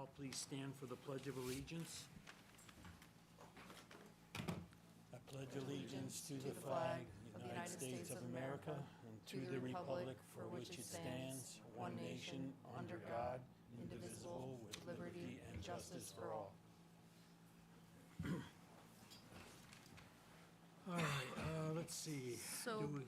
all please stand for the Pledge of Allegiance? I pledge allegiance to the flag of the United States of America and to the republic for which it stands, one nation, under God, indivisible, with liberty and justice for all. All right, let's see. So, Do we-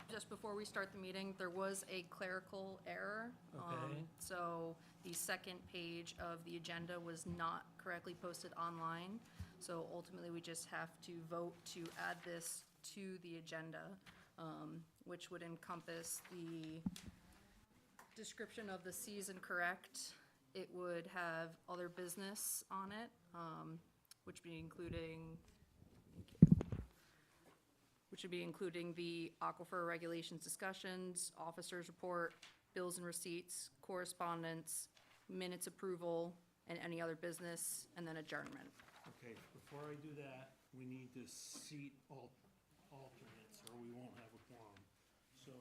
just before we start the meeting, there was a clerical error. Okay. So the second page of the agenda was not correctly posted online. So ultimately, we just have to vote to add this to the agenda, which would encompass the description of the season correct. It would have other business on it, which would be including the aquifer regulations discussions, officers report, bills and receipts, correspondence, minutes approval, and any other business, and then adjournment. Okay, before I do that, we need to seat alternates, or we won't have a quorum. So,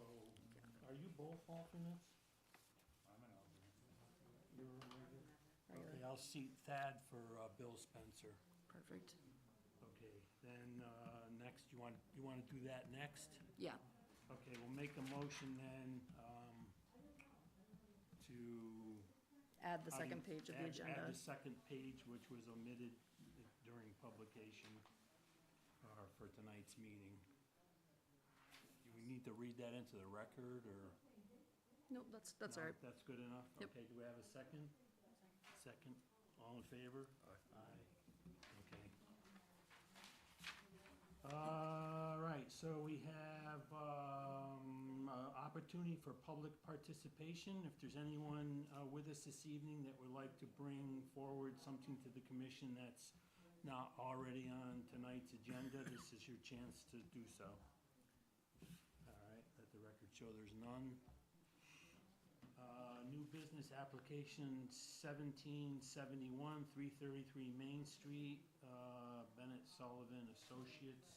are you both alternates? I'm an alternate. You're a regular? Okay, I'll seat Thad for Bill Spencer. Perfect. Okay, then, next, you want to do that next? Yeah. Okay, we'll make a motion then, to. Add the second page of the agenda. Add the second page, which was omitted during publication, for tonight's meeting. Do we need to read that into the record, or? Nope, that's No, all right. That's good enough? Yep. Okay, do we have a second? Second, all in favor? Aye. Okay. All right, so we have, opportunity for public participation. If there's anyone, with us this evening that would like to bring forward something to the commission that's not already on tonight's agenda, this is your chance to do so. All right, let the record show there's none. New business application 1771, 333 Main Street, Bennett Sullivan Associates.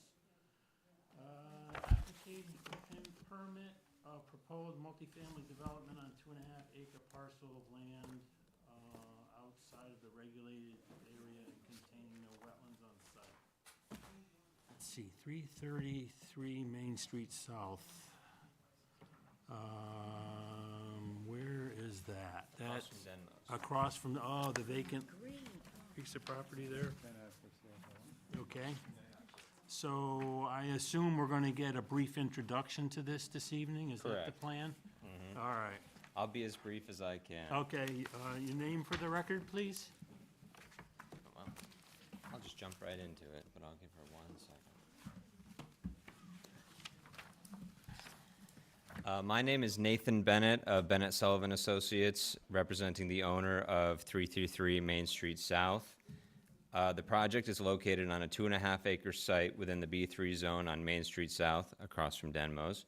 Application for PIN permit, proposed multifamily development on 2.5-acre parcel of land, outside of the regulated area and containing no wetlands on site. Let's see, 333 Main Street South. Where is that? Across That's from Denmo's. across from, the vacant piece of property there? Okay. So I assume we're gonna get a brief introduction to this evening? Is that the Correct. plan? All right. I'll be as brief as I can. Okay, your name for the record, please? Well, I'll just jump right into it, but I'll give her 1 second. My name is Nathan Bennett of Bennett Sullivan Associates, representing the owner of 333 Main Street South. The project is located on a 2.5-acre site within the B3 zone on Main Street South, across from Denmo's.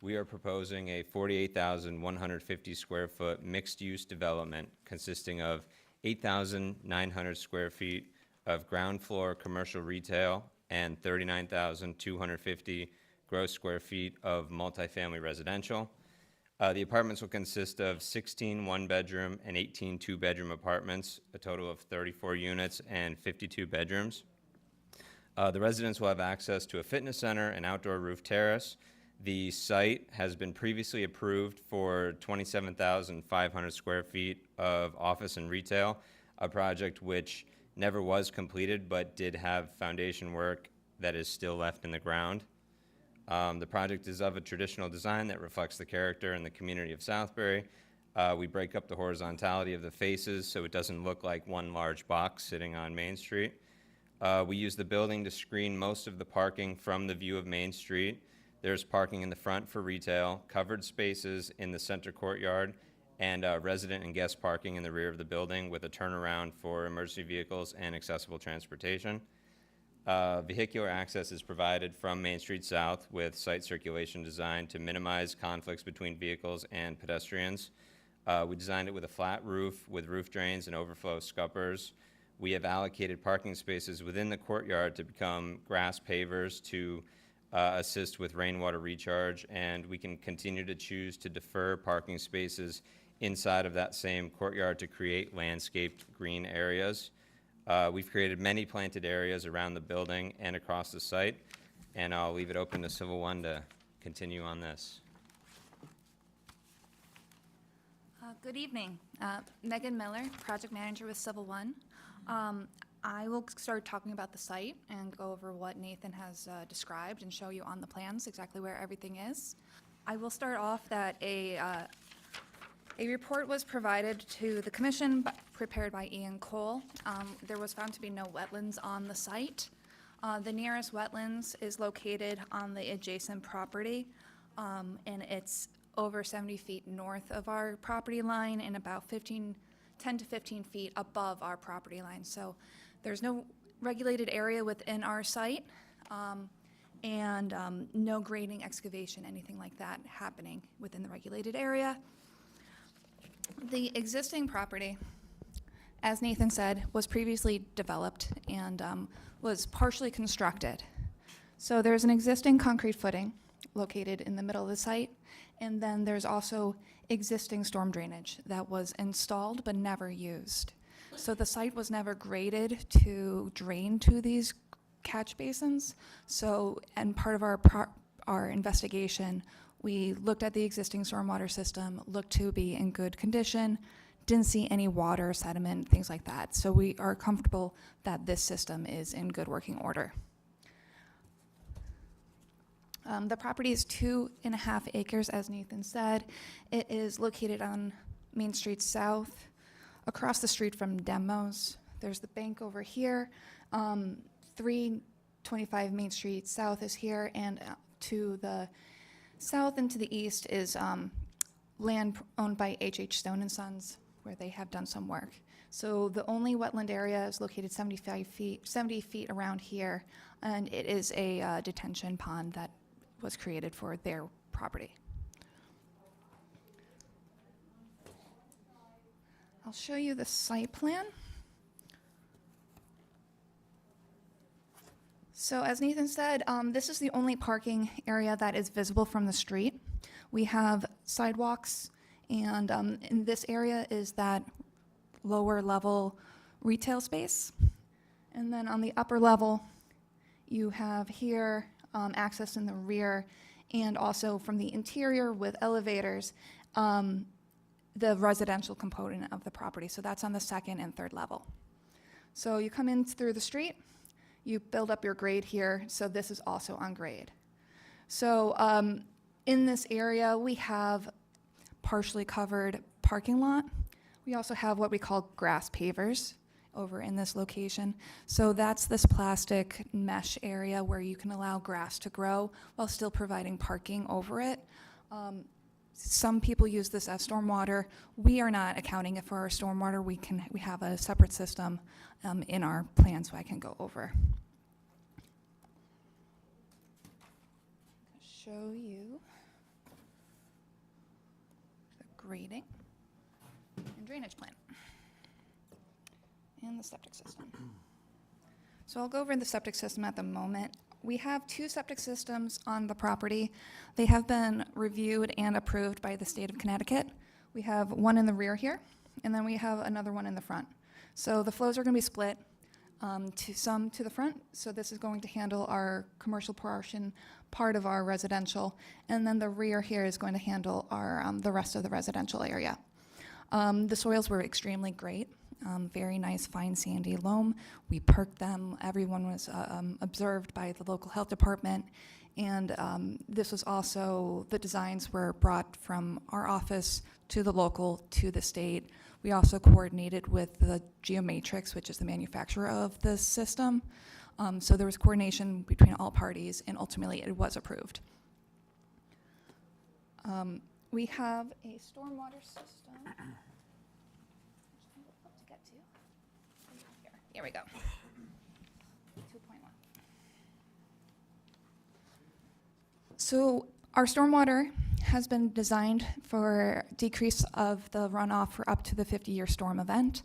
We are proposing a 48,150 square foot mixed-use development consisting of 8,900 square feet of ground floor commercial retail and 39,250 gross square feet of multifamily residential. The apartments will consist of 16 one-bedroom and 18 two-bedroom apartments, a total of 34 units and 52 bedrooms. The residents will have access to a fitness center, an outdoor roof terrace. The site has been previously approved for 27,500 square feet of office and retail, a project which never was completed but did have foundation work that is still left in the ground. The project is of a traditional design that reflects the character and the community of Southbury. We break up the horizontality of the faces so it doesn't look like one large box sitting on Main Street. We use the building to screen most of the parking from the view of Main Street. There's parking in the front for retail, covered spaces in the center courtyard, and resident and guest parking in the rear of the building with a turnaround for emergency vehicles and accessible transportation. Vehicular access is provided from Main Street South with site circulation designed to minimize conflicts between vehicles and pedestrians. We designed it with a flat roof with roof drains and overflow scuppers. We have allocated parking spaces within the courtyard to become grass pavers to assist with rainwater recharge, and we can continue to choose to defer parking spaces inside of that same courtyard to create landscaped green areas. We've created many planted areas around the building and across the site, and I'll leave it open to Civil One to continue on this. Good evening. Megan Miller, project manager with Civil One. I will start talking about the site and go over what Nathan has described and show you on the plans exactly where everything is. I will start off that a report was provided to the commission prepared by Ian Cole. There was found to be no wetlands on the site. The nearest wetlands is located on the adjacent property, and it's over 70 feet north of our property line and about 10 to 15 feet above our property line. So there's no regulated area within our site, and no grading, excavation, anything like that happening within the regulated area. The existing property, as Nathan said, was previously developed and was partially constructed. So there's an existing concrete footing located in the middle of the site, and then there's also existing storm drainage that was installed but never used. So the site was never graded to drain to these catch basins. So, and part of our investigation, we looked at the existing stormwater system, looked to be in good condition, didn't see any water, sediment, things like that. So we are comfortable that this system is in good working order. The property is 2.5 acres, as Nathan said. It is located on Main Street South, across the street from Demos. There's the bank over here. 325 Main Street South is here, and to the south and to the east is land owned by H.H. Stone and Sons, where they have done some work. So the only wetland area is located 70 feet around here, and it is a detention pond that was created for their property. I'll show you the site plan. So as Nathan said, this is the only parking area that is visible from the street. We have sidewalks, and in this area is that lower level retail space. And then on the upper level, you have here access in the rear, and also from the interior with elevators, the residential component of the property. So that's on the second and third level. So you come in through the street, you build up your grade here, so this is also on grade. So in this area, we have partially covered parking lot. We also have what we call grass pavers over in this location. So that's this plastic mesh area where you can allow grass to grow while still providing parking over it. Some people use this as stormwater. We are not accounting for our stormwater. We have a separate system in our plan, so I can go over. Show you the grading and drainage plan and the septic system. So I'll go over the septic system at the moment. We have 2 septic systems on the property. They have been reviewed and approved by the state of Connecticut. We have one in the rear here, and then we have another one in the front. So the flows are going to be split some to the front. So this is going to handle our commercial portion, part of our residential, and then the rear here is going to handle our the rest of the residential area. The soils were extremely great. Very nice, fine, sandy loam. We perked them. Everyone was observed by the local health department. And this was also, the designs were brought from our office to the local, to the state. We also coordinated with the Geomatrix, which is the manufacturer of this system. So there was coordination between all parties, and ultimately it was approved. We have a stormwater system. Here we go. 2.1. So our stormwater has been designed for decrease of the runoff for up to the 50-year storm event.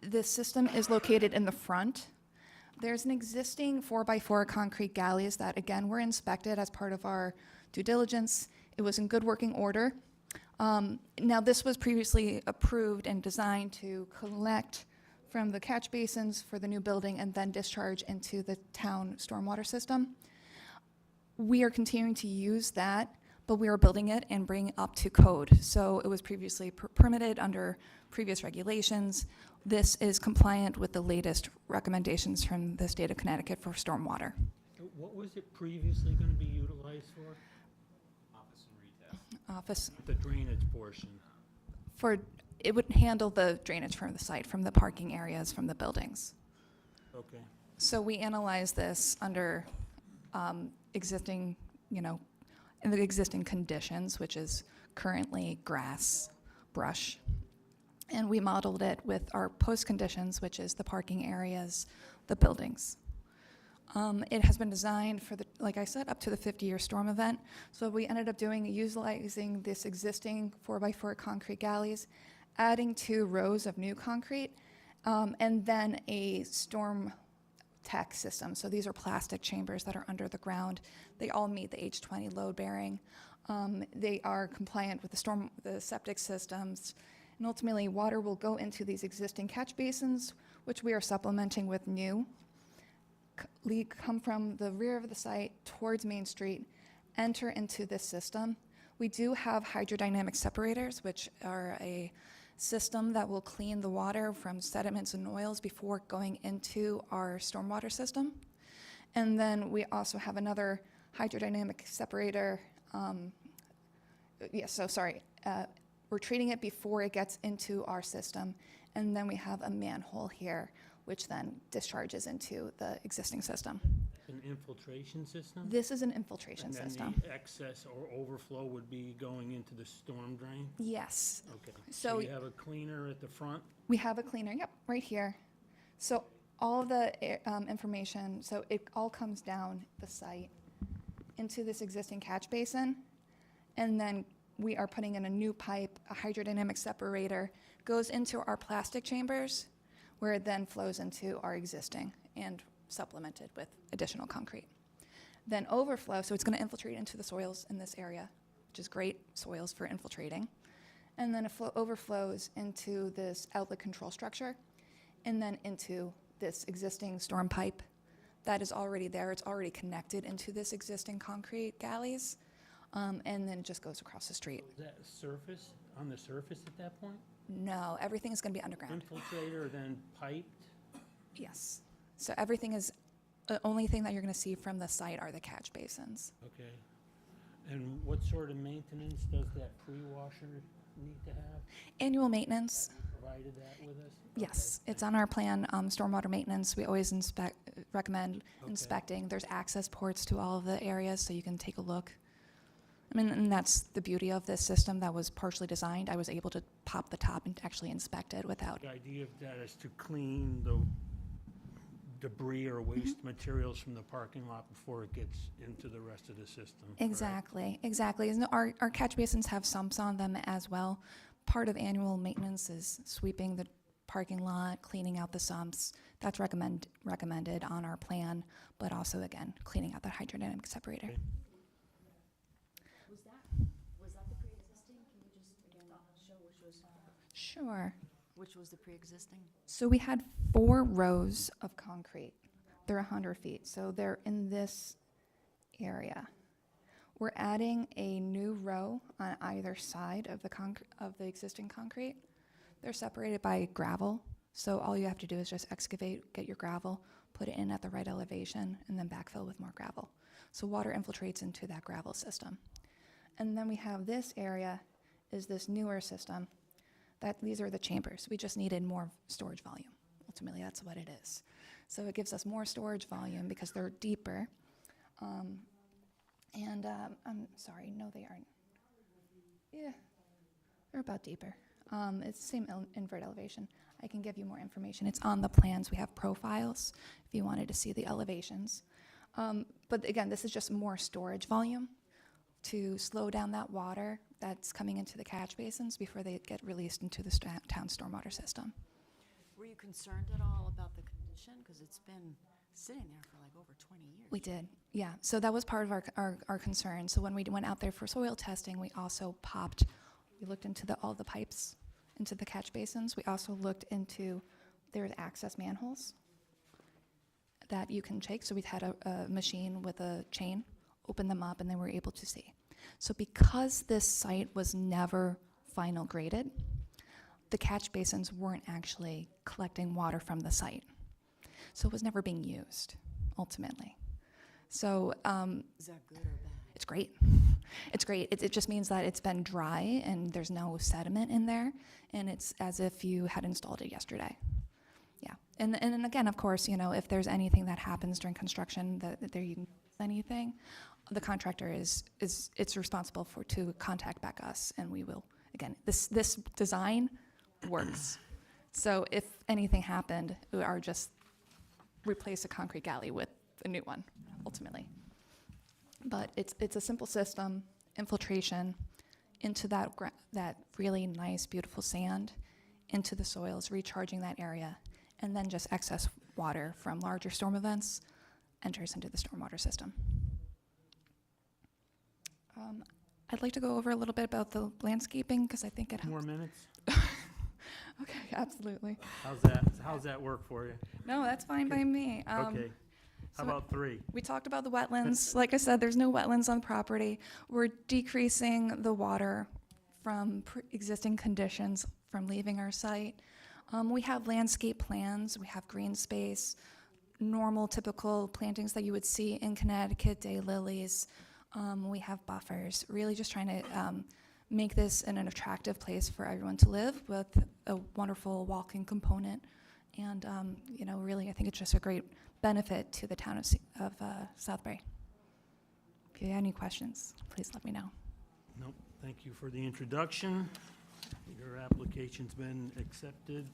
This system is located in the front. There's an existing 4x4 concrete galleys that, again, were inspected as part of our due diligence. It was in good working order. Now, this was previously approved and designed to collect from the catch basins for the new building and then discharge into the town stormwater system. We are continuing to use that, but we are building it and bringing it up to code. So it was previously permitted under previous regulations. This is compliant with the latest recommendations from the state of Connecticut for stormwater. What was it previously going to be utilized for? Office and retail. Office The drainage portion. it would handle the drainage from the site, from the parking areas, from the buildings. Okay. So we analyze this under existing, in the existing conditions, which is currently grass, brush. And we modeled it with our post conditions, which is the parking areas, the buildings. It has been designed for like I said, up to the 50-year storm event. So what we ended up doing, utilizing this existing 4x4 concrete galleys, adding 2 rows of new concrete, and then a storm tech system. So these are plastic chambers that are under the ground. They all meet the H20 load bearing. They are compliant with the septic systems. And ultimately, water will go into these existing catch basins, which we are supplementing with new. Come from the rear of the site towards Main Street, enter into this system. We do have hydrodynamic separators, which are a system that will clean the water from sediments and oils before going into our stormwater system. And then we also have another hydrodynamic separator. We're treating it before it gets into our system. And then we have a manhole here, which then discharges into the existing system. An infiltration system? This is an infiltration system. And then the excess or overflow would be going into the storm drain? Yes. Okay. So you have a cleaner at the front? we have a cleaner, yep, right here. So all of the information, so it all comes down the site into this existing catch basin, and then we are putting in a new pipe, a hydrodynamic separator, goes into our plastic chambers, where it then flows into our existing and supplemented with additional concrete. Then overflow, so it's going to infiltrate into the soils in this area, which is great soils for infiltrating. And then it overflows into this outlet control structure, and then into this existing storm pipe that is already there. It's already connected into this existing concrete galleys, and then just goes across the street. Is that surface, on the surface at that point? No, everything is going to be underground. Infiltrator, then piped? Yes. So everything is, the only thing that you're going to see from the site are the catch basins. Okay. And what sort of maintenance does that pre-washer need to have? Annual maintenance, Provided that with us? yes, it's on our plan. Stormwater maintenance, we always recommend Okay. inspecting. There's access ports to all of the areas, so you can take a look. I mean, and that's the beauty of this system that was partially designed. I was able to pop the top and actually inspect it without. The idea of that is to clean the debris or waste materials from the parking lot before it gets into the rest of the system. correct? Exactly. And our catch basins have sumps on them as well. Part of annual maintenance is sweeping the parking lot, cleaning out the sumps. That's recommended on our plan, but also, again, cleaning out the hydrodynamic separator. Okay. Was that the pre-existing? Can you just, again, show Sure. which was the pre-existing? So we had 4 rows of concrete. They're 100 feet, so they're in this area. We're adding a new row on either side of the existing concrete. They're separated by gravel, so all you have to do is just excavate, get your gravel, put it in at the right elevation, and then backfill with more gravel. So water infiltrates into that gravel system. And then we have this area is this newer system. These are the chambers. We just needed more storage volume. Ultimately, that's what it is. So it gives us more storage volume because they're deeper. I'm sorry, no, they aren't. Yeah, they're about deeper. It's the same invert elevation. I can give you more information. It's on the plans. We have profiles if you wanted to see the elevations. But again, this is just more storage volume to slow down that water that's coming into the catch basins before they get released into the town stormwater system. Were you concerned at all about the condition? Because it's been sitting there for like over 20 years. We did, yeah. So that was part of our concern. So when we went out there for soil testing, we also popped We looked into all the pipes, into the catch basins. We also looked into, there's access manholes that you can take. So we had a machine with a chain, open them up, and then we're able to see. So because this site was never final graded, the catch basins weren't actually collecting water from the site. So it was never being used, ultimately. So Is that good or bad? it's great. It's great. It just means that it's been dry and there's no sediment in there, and it's as if you had installed it yesterday. Yeah. And then again, of course, you know, if there's anything that happens during construction, that there you can anything, the contractor is it's responsible to contact back us, and we will, again, this design works. So if anything happened, we are just replace a concrete galley with a new one, ultimately. But it's a simple system, infiltration into that really nice, beautiful sand, into the soils, recharging that area, and then just excess water from larger storm events enters into the stormwater system. I'd like to go over a little bit about the landscaping, because I think it helps. More minutes? Okay, absolutely. How's that work for you? No, that's fine by me. Okay. How so- about 3? We talked about the wetlands. Like I said, there's no wetlands on the property. We're decreasing the water from existing conditions from leaving our site. We have landscape plans. We have green space, normal, typical plantings that you would see in Connecticut, daylilies. We have buffers, really just trying to make this an attractive place for everyone to live with a wonderful walking component. And, you know, really, I think it's just a great benefit to the town of Southbury. If you have any questions, please let me know. Nope, thank you for the introduction. Your application's been accepted.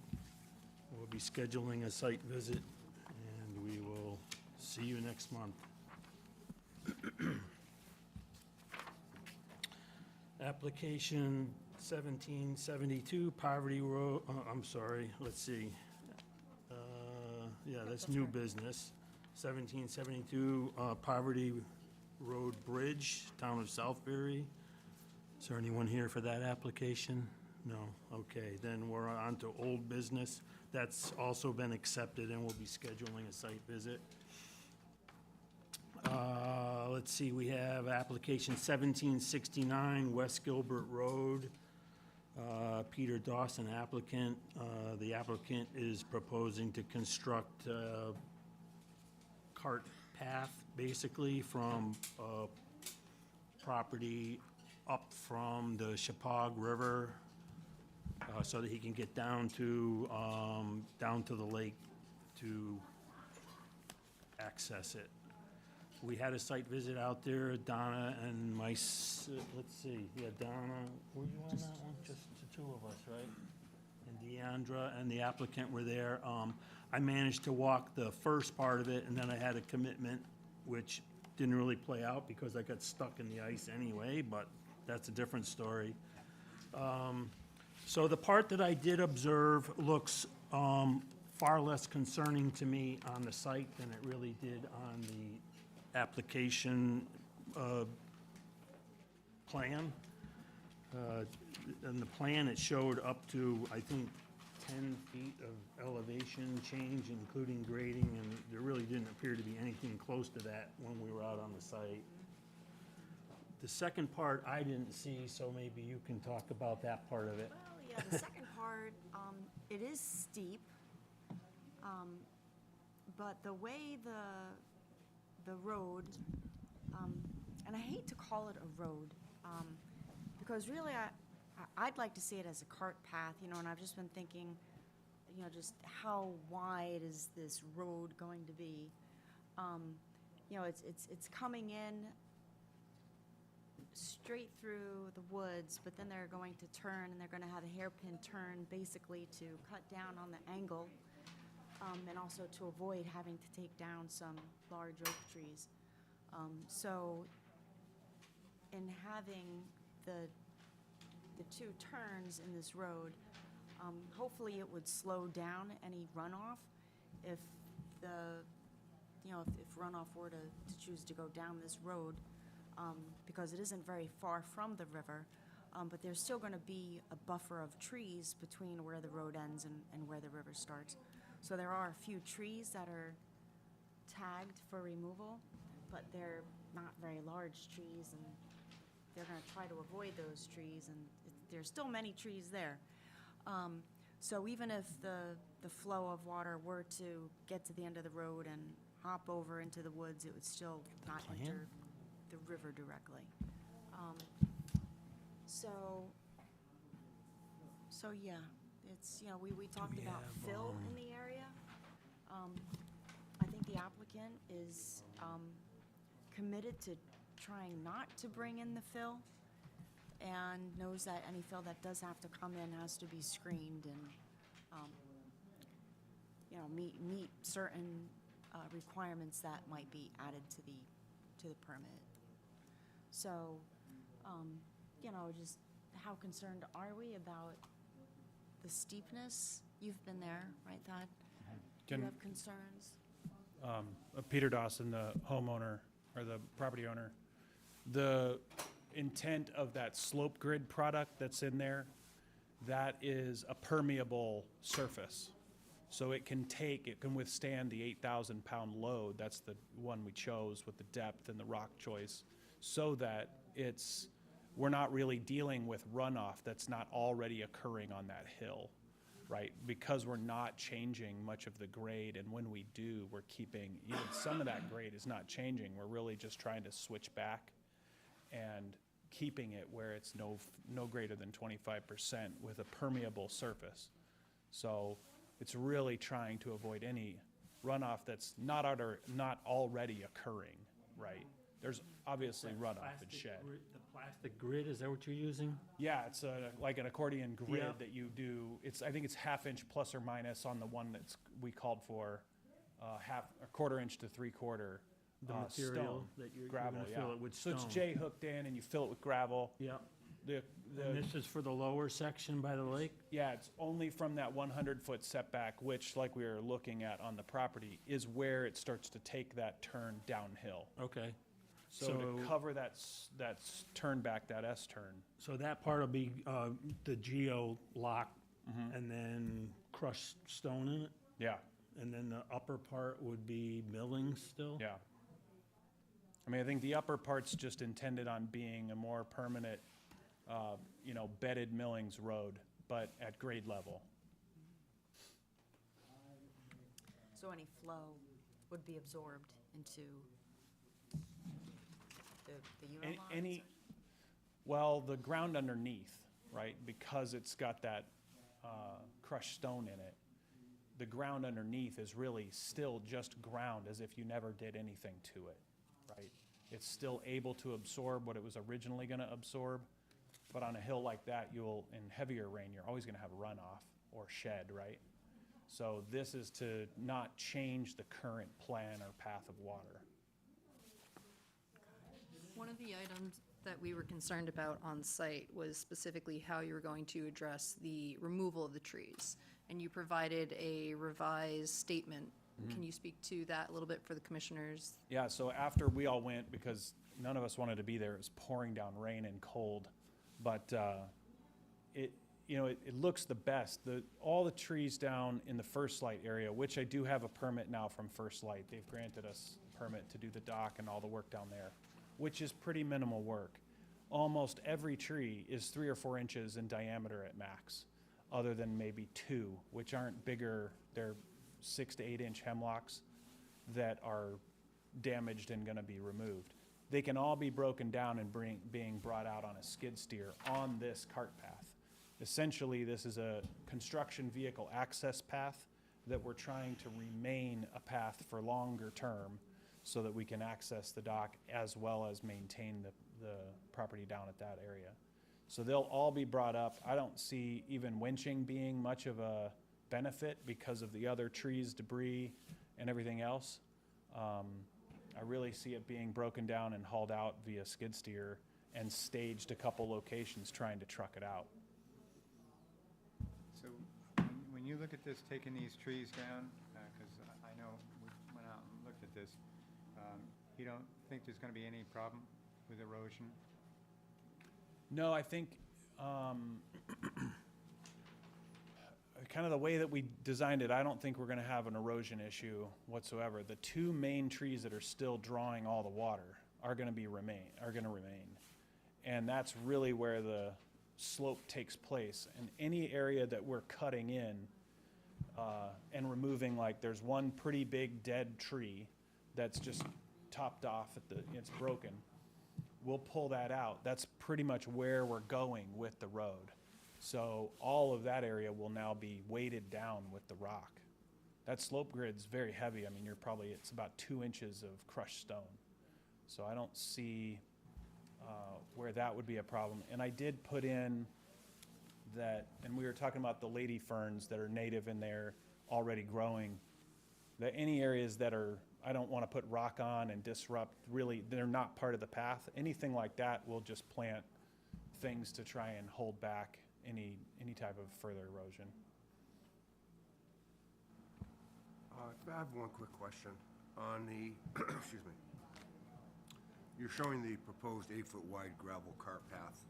We'll be scheduling a site visit, and we will see you next month. Application 1772, Poverty Road, I'm sorry, let's see. Yeah, that's new business. 1772, Poverty Road Bridge, Town of Southbury. Is there anyone here for that application? No, okay, then we're on to old business. That's also been accepted, and we'll be scheduling a site visit. Let's see, we have application 1769, West Gilbert Road. Peter Dawson applicant. The applicant is proposing to construct a cart path, basically, from property up from the Chippewa River, so that he can get down to the lake to access it. We had a site visit out there, Donna and let's see, yeah, Donna, were you on that one? Just the 2 of us, right? And Deandra and the applicant were there. I managed to walk the first part of it, and then I had a commitment, which didn't really play out because I got stuck in the ice anyway, but that's a different story. So the part that I did observe looks far less concerning to me on the site than it really did on the application plan. In the plan, it showed up to, I think, 10 feet of elevation change, including grading, and there really didn't appear to be anything close to that when we were out on the site. The second part I didn't see, so maybe you can talk about that part of it. Well, yeah, the second part, it is steep, but the way the road, and I hate to call it a road, because really I'd like to see it as a cart path, you know, and I've just been thinking, you know, just how wide is this road going to be? You know, it's coming in straight through the woods, but then they're going to turn, and they're going to have a hairpin turn, basically to cut down on the angle, and also to avoid having to take down some large oak trees. So in having the 2 turns in this road, hopefully it would slow down any runoff if if runoff were to choose to go down this road, because it isn't very far from the river. But there's still gonna be a buffer of trees between where the road ends and where the river starts. So there are a few trees that are tagged for removal, but they're not very large trees, and they're gonna try to avoid those trees, and there's still many trees there. So even if the flow of water were to get to the end of the road and hop over into the woods, it would still not enter the river directly. So yeah, it's, you know, we talked about fill in the area. I think the applicant is committed to trying not to bring in the fill, and knows that any fill that does have to come in has to be screened and, you know, meet certain requirements that might be added to the permit. So, you know, just how concerned are we about the steepness? You've been there, right, Thad? Do you have concerns? Peter Dawson, the homeowner, or the property owner. The intent of that slope grid product that's in there, that is a permeable surface. So it can withstand the 8,000-pound load. That's the one we chose with the depth and the rock choice, so that we're not really dealing with runoff that's not already occurring on that hill, right? Because we're not changing much of the grade, and when we do, we're keeping, even some of that grade is not changing. We're really just trying to switch back and keeping it where it's no greater than 25% with a permeable surface. So it's really trying to avoid any runoff that's not already occurring, right? There's obviously runoff and shed. The plastic grid, is that what you're using? Yeah, it's like an accordion grid Yeah. that you do. I think it's 1/2 inch plus or minus on the one we called for, a 1/4 inch to 3/4 The material stone, that you're gravel, gonna yeah. fill it with So it's stone. J hooked in and you fill it with gravel. Yeah. The And this is for the lower section by the lake? Yeah, it's only from that 100-foot setback, which, like we were looking at on the property, is where it starts to take that turn downhill. Okay. So to cover that turn back, that S-turn. So that part will be the geo lock and then crushed stone in it? Yeah, And then the upper part would be milling still? yeah. I mean, I think the upper part's just intended on being a more permanent, bedded millings road, but at grade level. So any flow would be absorbed into the unit lines? Well, the ground underneath, right, because it's got that crushed stone in it, the ground underneath is really still just ground, as if you never did anything to it, right? It's still able to absorb what it was originally gonna absorb, but on a hill like that, in heavier rain, you're always gonna have runoff or shed, right? So this is to not change the current plan or path of water. One of the items that we were concerned about on site was specifically how you were going to address the removal of the trees. And you provided a revised statement. Can you speak to that a little bit for the commissioners? Yeah, so after we all went, because none of us wanted to be there, it was pouring down rain and cold, but it looks the best. All the trees down in the First Light area, which I do have a permit now from First Light. They've granted us a permit to do the dock and all the work down there, which is pretty minimal work. Almost every tree is 3 or 4 inches in diameter at max, other than maybe 2, which aren't bigger. They're 6 to 8 inch hemlocks that are damaged and gonna be removed. They can all be broken down and being brought out on a skid steer on this cart path. Essentially, this is a construction vehicle access path that we're trying to remain a path for longer term, so that we can access the dock as well as maintain the property down at that area. So they'll all be brought up. I don't see even winching being much of a benefit because of the other trees, debris, and everything else. I really see it being broken down and hauled out via skid steer and staged a couple locations trying to truck it out. So when you look at this, taking these trees down, because I know we went out and looked at this, you don't think there's going to be any problem with erosion? No, I think Kind of the way that we designed it, I don't think we're gonna have an erosion issue whatsoever. The two main trees that are still drawing all the water are gonna remain. And that's really where the slope takes place. And any area that we're cutting in, and removing, like, there's one pretty big dead tree that's just topped off it's broken. We'll pull that out. That's pretty much where we're going with the road. So all of that area will now be weighted down with the rock. That slope grid's very heavy. I mean, it's about 2 inches of crushed stone. So I don't see where that would be a problem. And I did put in that, and we were talking about the lady ferns that are native in there already growing, that any areas that I don't want to put rock on and disrupt, really, they're not part of the path. Anything like that, we'll just plant things to try and hold back any type of further erosion. I have one quick question. On the, excuse me, you're showing the proposed 8-foot wide gravel cart path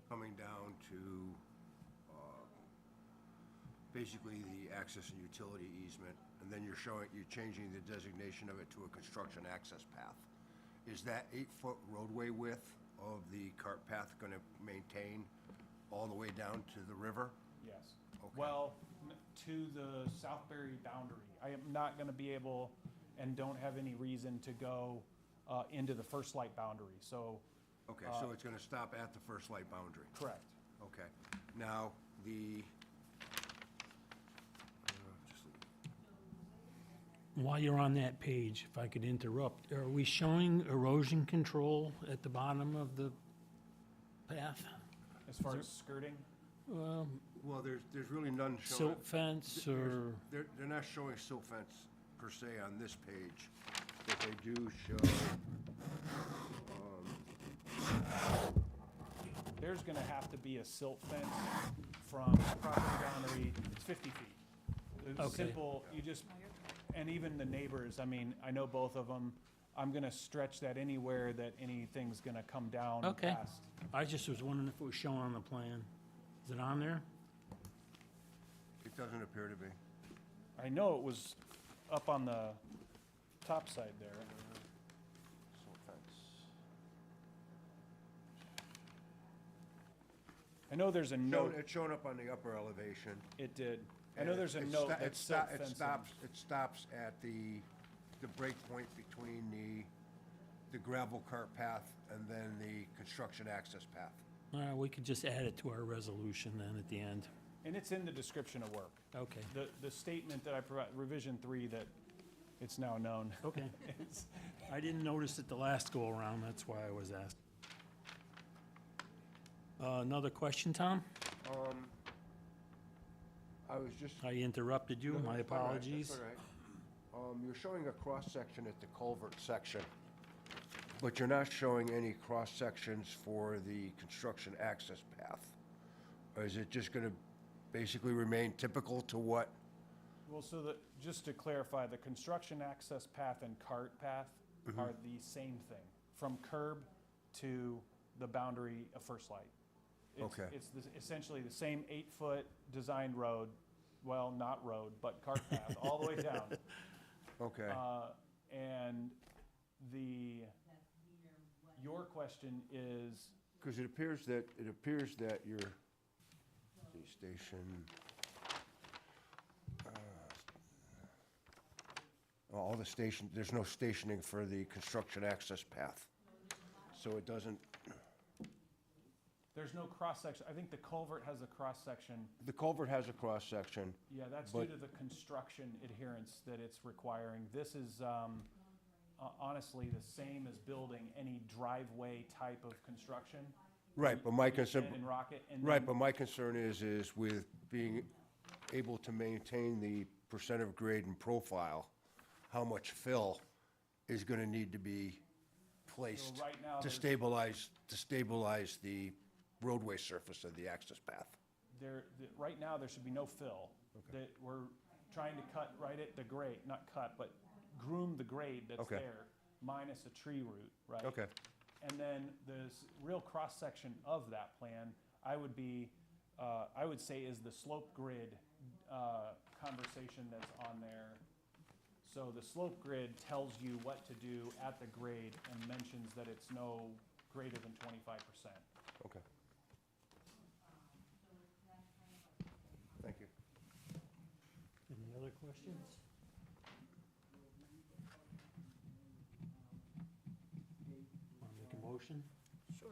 coming down to basically the access and utility easement, and then you're changing the designation of it to a construction access path. Is that 8-foot roadway width of the cart path going to maintain all the way down to the river? Yes. Okay. Well, to the Southbury boundary. I am not going to be able, and don't have any reason to go into the First Light boundary, so. Okay, so it's going to stop at the First Light boundary? Correct. Okay. Now, While you're on that page, if I could interrupt, are we showing erosion control at the bottom of the path? As far as skirting, well, there's really none showing. Silt fence or, They're not showing silt fence per se on this page, but they do show, there's going to have to be a silt fence from property boundary. It's 50 feet. It's Okay. simple, and even the neighbors, I mean, I know both of them. I'm going to stretch that anywhere that anything's going to come down Okay. past. I just was wondering if it was shown on the plan. Is it on there? it doesn't appear to be. I know it was up on the top side there. Silt fence. I know there's a note. It's shown up on the upper elevation. It did. I know And there's a it note sto- that it silt sto- fencing. It stops at the break point between the gravel cart path and then the construction access path. We could just add it to our resolution then at the end. And it's in the description of work. Okay, The statement that I provide, revision 3, that it's now known. okay. It's- I didn't notice it the last go-around, that's why I was asked. Another question, Tom? I was just. I interrupted you, No, my that's all right, apologies. That's all right. You're showing a cross-section at the culvert section, but you're not showing any cross-sections for the construction access path. Or is it just gonna basically remain typical to what? Well, just to clarify, the construction access path and cart path are the same thing, from curb to the boundary of First Light. Okay. It's essentially the same 8-foot designed road, well, not road, but cart path, all the way down. Okay. And your question is, Because it appears that your, the station, all the station, there's no stationing for the construction access path. So it doesn't, there's no cross-section. I think the culvert has a cross-section. the culvert has a cross-section. Yeah, that's due But- to the construction adherence that it's requiring. This is honestly the same as building any driveway type of construction. Right, but my concern, And rocket, and right, then- but my concern is with being able to maintain the percent of grade and profile, how much fill is gonna need to be placed right now to there's- stabilize the roadway surface of the access path. right now, there should be no fill. That we're trying to cut right at the grade, not cut, but groom the grade that's Okay. there, minus a tree root, right? Okay, And then the real cross-section of that plan I would say is the slope grid conversation that's on there. So the slope grid tells you what to do at the grade and mentions that it's no greater than 25%. Okay. Thank you. Any other questions? Want to make a motion? Sure.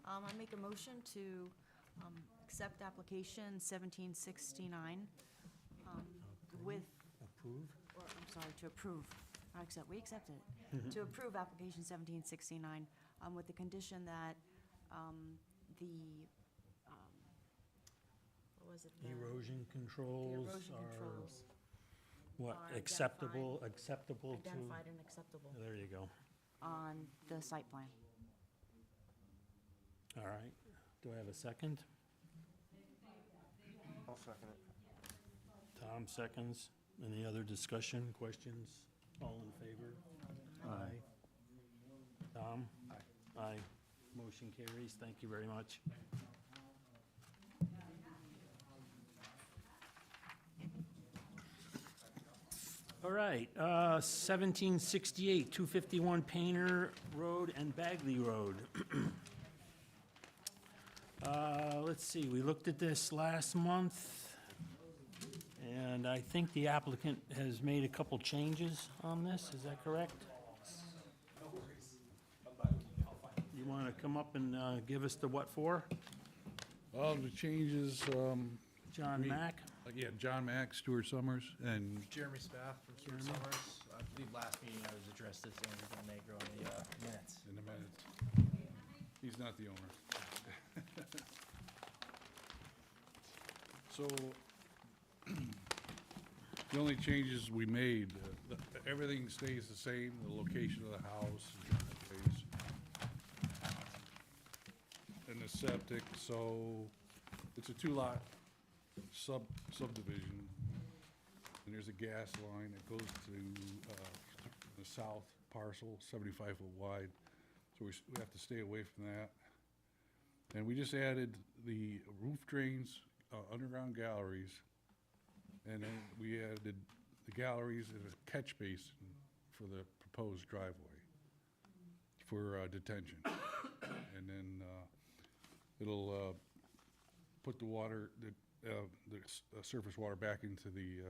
I make a motion to accept application 1769 with, Approve? or I'm sorry, to approve. We accepted it. To approve application 1769 with the condition that what was it? Erosion The controls erosion are controls what, are acceptable to? identified and acceptable There you go. on the site plan. All right. Do I have a second? I'll second it. Tom seconds. Any other discussion, questions? All in favor? Aye. Tom? Aye. Aye. Motion carries. Thank you very much. All right, 1768, 251 Painter Road and Bagley Road. Let's see, we looked at this last month, and I think the applicant has made a couple changes on this, is that correct? You want to come up and give us the what for? Well, the changes, John Me. Mack? yeah, John Mack, Stuart Summers, and Jeremy Spath from Stuart Jeremy. Summers. I believe last meeting I was addressed as Andrew Monegro in the minutes. in a minute. He's not the owner. So, the only changes we made, everything stays the same, the location of the house stays, and the septic, so it's a two-lot subdivision, and there's a gas line that goes to the south parcel, 75 foot wide, so we have to stay away from that. And we just added the roof drains, underground galleries, and then we added the galleries and a catch basin for the proposed driveway for detention. And then it'll put the water, the surface water back into the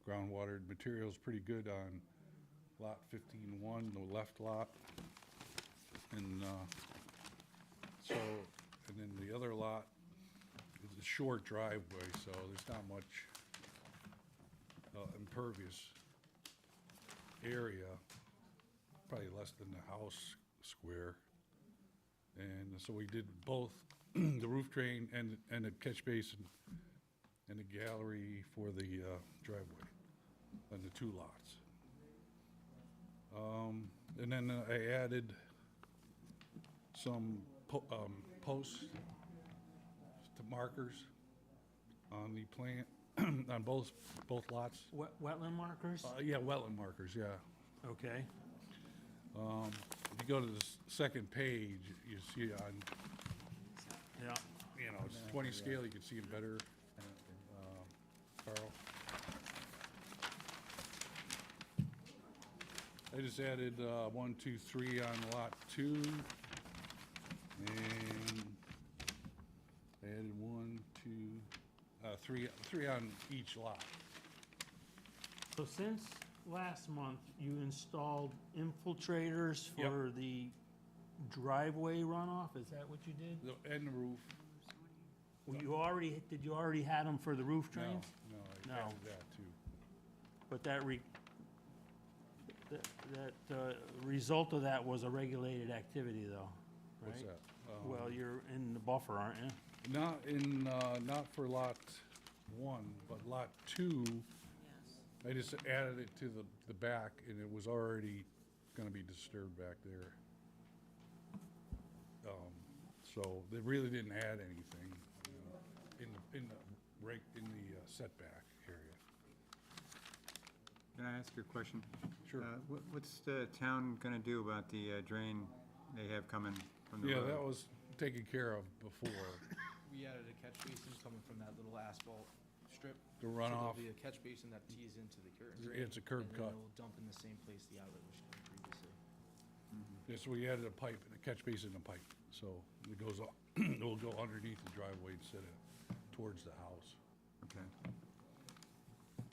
groundwater. Material's pretty good on lot 15-1, the left lot. And so, and then the other lot is a short driveway, so there's not much impervious area, probably less than the house square. And so we did both the roof drain and the catch basin and the gallery for the driveway on the two lots. And then I added some posts to markers on the plant, on both lots. Wetland markers? Yeah, wetland markers, yeah. Okay. If you go to the second page, you see on, Yeah. you know, it's 20 scale, you can see it better, Carl. I just added 1, 2, 3 on lot 2, and I added 1, 2, 3 on each lot. So since last month, you installed infiltrators Yep. for the driveway runoff? Is that what you did? And the roof. Well, did you already had them for the roof No, drains? no, No. I added that too. But that result of that was a regulated activity though, right? What's that? Well, you're in the buffer, aren't you? Not for lot 1, but lot 2, I just added it to the back, and it was already gonna be disturbed back there. So they really didn't add anything, in the setback area. Can I ask you a question? Sure. What's the town gonna do about the drain they have coming from the road? Yeah, that was taken care of before. We added a catch basin coming from that little asphalt strip. The So runoff. there'll be a catch basin that tees into the curtain. It's a curb and cut. then it'll dump in the same place the outlet was going previously. Yes, we added a pipe, a catch basin and a pipe, so it goes, it will go underneath the driveway instead of towards the house. Okay.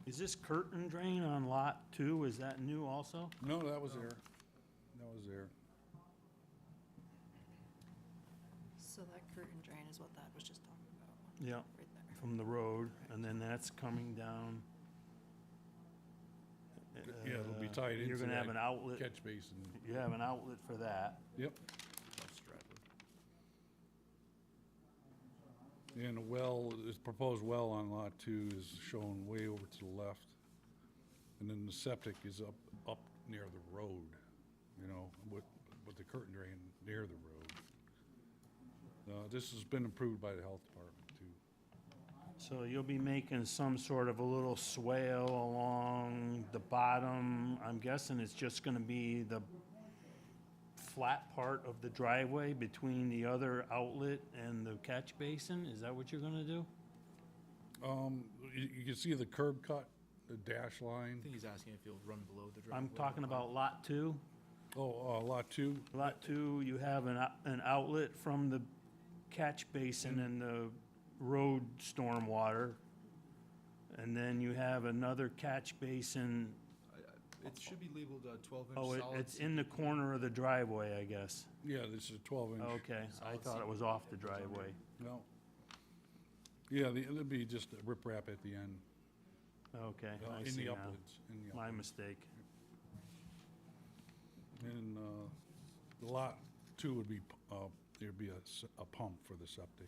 Is this curtain drain on lot 2, is that new also? No, that was there. That was there. So that curtain drain is what that was just talking about, Yeah, right there. from the road, and then that's coming down. Yeah, it'll be tied You're into gonna have that an outlet, catch basin. you have an outlet for that. Yep. And the well, this proposed well on lot 2 is shown way over to the left. And then the septic is up near the road, you know, with the curtain drain near the road. This has been approved by the health department too. So you'll be making some sort of a little swale along the bottom. I'm guessing it's just gonna be the flat part of the driveway between the other outlet and the catch basin? Is that what you're gonna do? You can see the curb cut, the dash I line. think he's asking if you'll run below the driveway. I'm talking about lot 2. Oh, lot 2, Lot 2, you have an outlet from the catch basin and the road stormwater. And then you have another catch basin. It should be labeled 12-inch Oh, solid. it's in the corner of the driveway, I guess. yeah, this is a 12-inch. Okay, I Solid thought it was off the driveway. No. Yeah, it'll be just a riprap at the end. Okay, I In see the now. uplands. In the My uplands. mistake. And the lot 2 would be, there'd be a pump for the septic.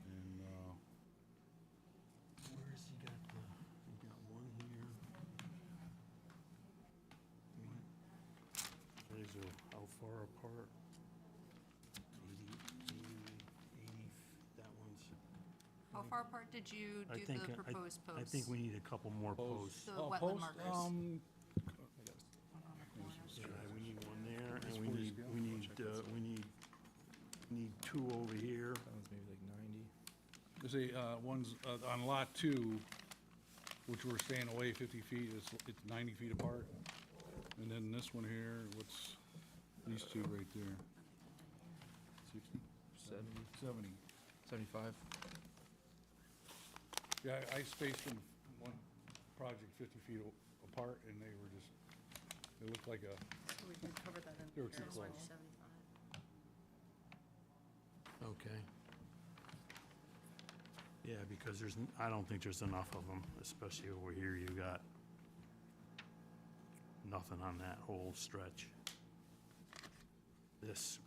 And, Where's he got he got one here. These are how far apart? 80, that one's. How far apart did you I do think, the proposed posts? I think we need a couple more posts. The oh, wetland post, markers. Yeah, we need one there, and This we one is need, good. we need, we need 2 over here. That one's maybe like 90. you see, one's, on lot 2, which we're staying away 50 feet, it's 90 feet apart. And then this one here, what's, these two right there? 60? 70, 70. 75. Yeah, I spaced them one project 50 feet apart, and they were just, they looked like a, So we can cover that in They were too comparison, close. 75. Okay. Yeah, because I don't think there's enough of them, especially over here, you got nothing on that whole stretch. This.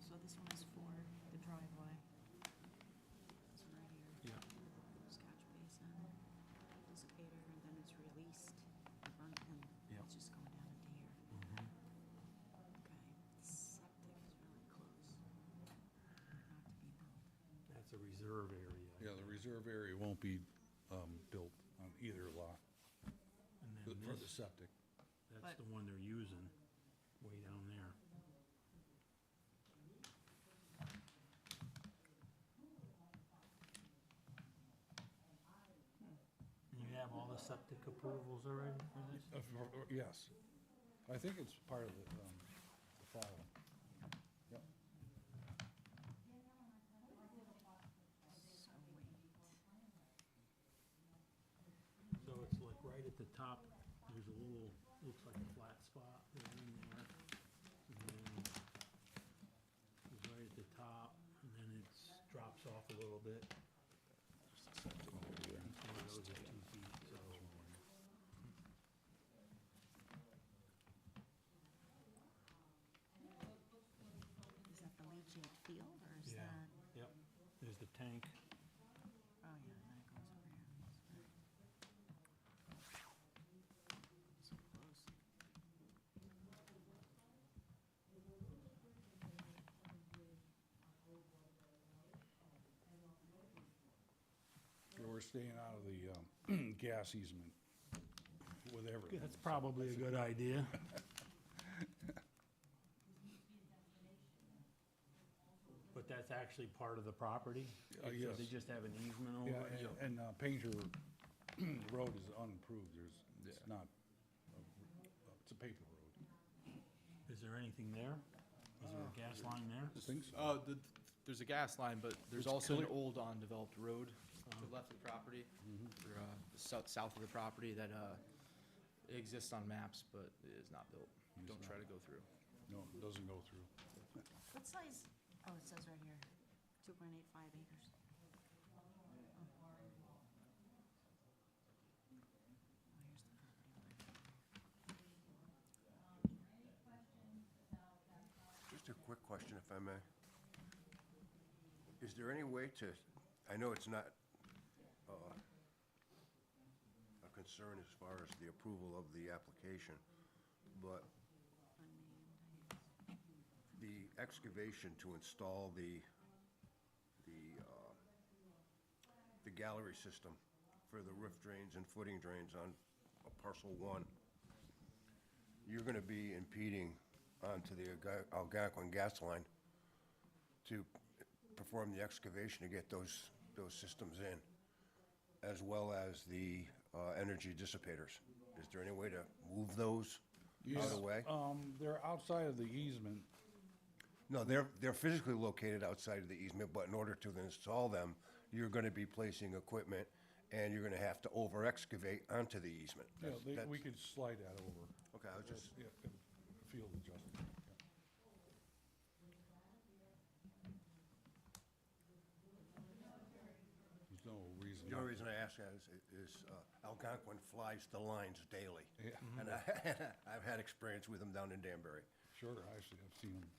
So this one is for the driveway. This one right here. Yeah. This catch basin, dissipator, and then it's released, and Yep. it's just going down into here. Okay, septic is really close. Not to be built. That's a reserve area. yeah, the reserve area won't be built on either lot And for then the this, septic. that's But- the one they're using, way down there. And you have all the septic approvals already for this? Yes. I think it's part of the file. Yep. So wait. So it's like right at the top, there's a little, looks like a flat spot there in there. And then it's right at the top, and then it drops off a little bit. Each one of those is 2 feet, so. Is that the leachate field, or is Yeah. that, Yep, there's the tank. oh yeah, and then it goes over here. So close. we're staying out of the gas easement with everything. That's probably a good idea. But that's actually part of the property? So Yes. they just have an easement over Yeah, it? and Painter Road is unimproved, it's not, it's a paper road. Is there anything there? Is there a gas line there? I think so. There's a gas line, but there's It's also an clear- old undeveloped road to the left of the property, or south of the property that exists on maps but is not built. Don't try to go through. No, it doesn't go through. What size, oh, it says right here, 2.85 acres. Just a quick question, if I may. Is there any way to, I know it's not a concern as far as the approval of the application, but the excavation to install the gallery system for the roof drains and footing drains on parcel 1, you're gonna be impeding onto the Algonquin gas line to perform the excavation to get those systems in, as well as the energy dissipators. Is there any way to move those out of the way? They're outside of the easement. No, they're physically located outside of the easement, but in order to install them, you're gonna be placing equipment, and you're gonna have to over-excavate onto the easement. Yeah, That's- we could slide that over. Okay, I was just, Yeah, field adjustment. There's no reason. the only reason I ask that is Algonquin flies the lines daily. Yeah. And I've had experience with them down in Danbury. Sure, actually, I've seen them.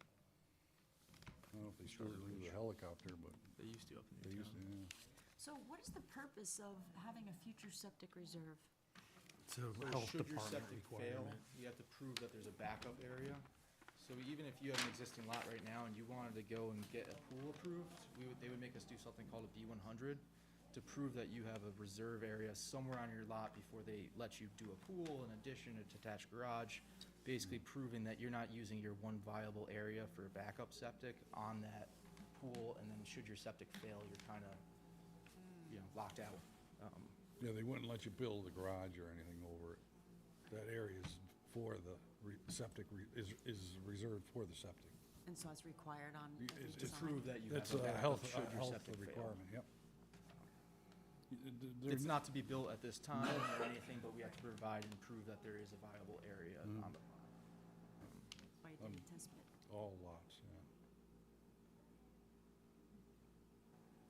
I don't know if they still do the helicopter, but They used to up in they Newtown. used to, yeah. So what is the purpose of having a future septic reserve? It's a So health should your department septic fail, requirement. you have to prove that there's a backup area. So even if you have an existing lot right now and you wanted to go and get a pool approved, they would make us do something called a B100 to prove that you have a reserve area somewhere on your lot before they let you do a pool, an addition, a detached garage, basically proving that you're not using your one viable area for a backup septic on that pool, and then should your septic fail, you're kind of, locked out. Yeah, they wouldn't let you build a garage or anything over it. That area is for the septic, is reserved for the septic. And so it's required on every It's- To design? prove that you That's have a a backup health should your health septic fail. requirement, yep. It's not to be built at this time or anything, but we have to provide and prove that there is a viable area on the. Why you did a test pit? All lots, yeah.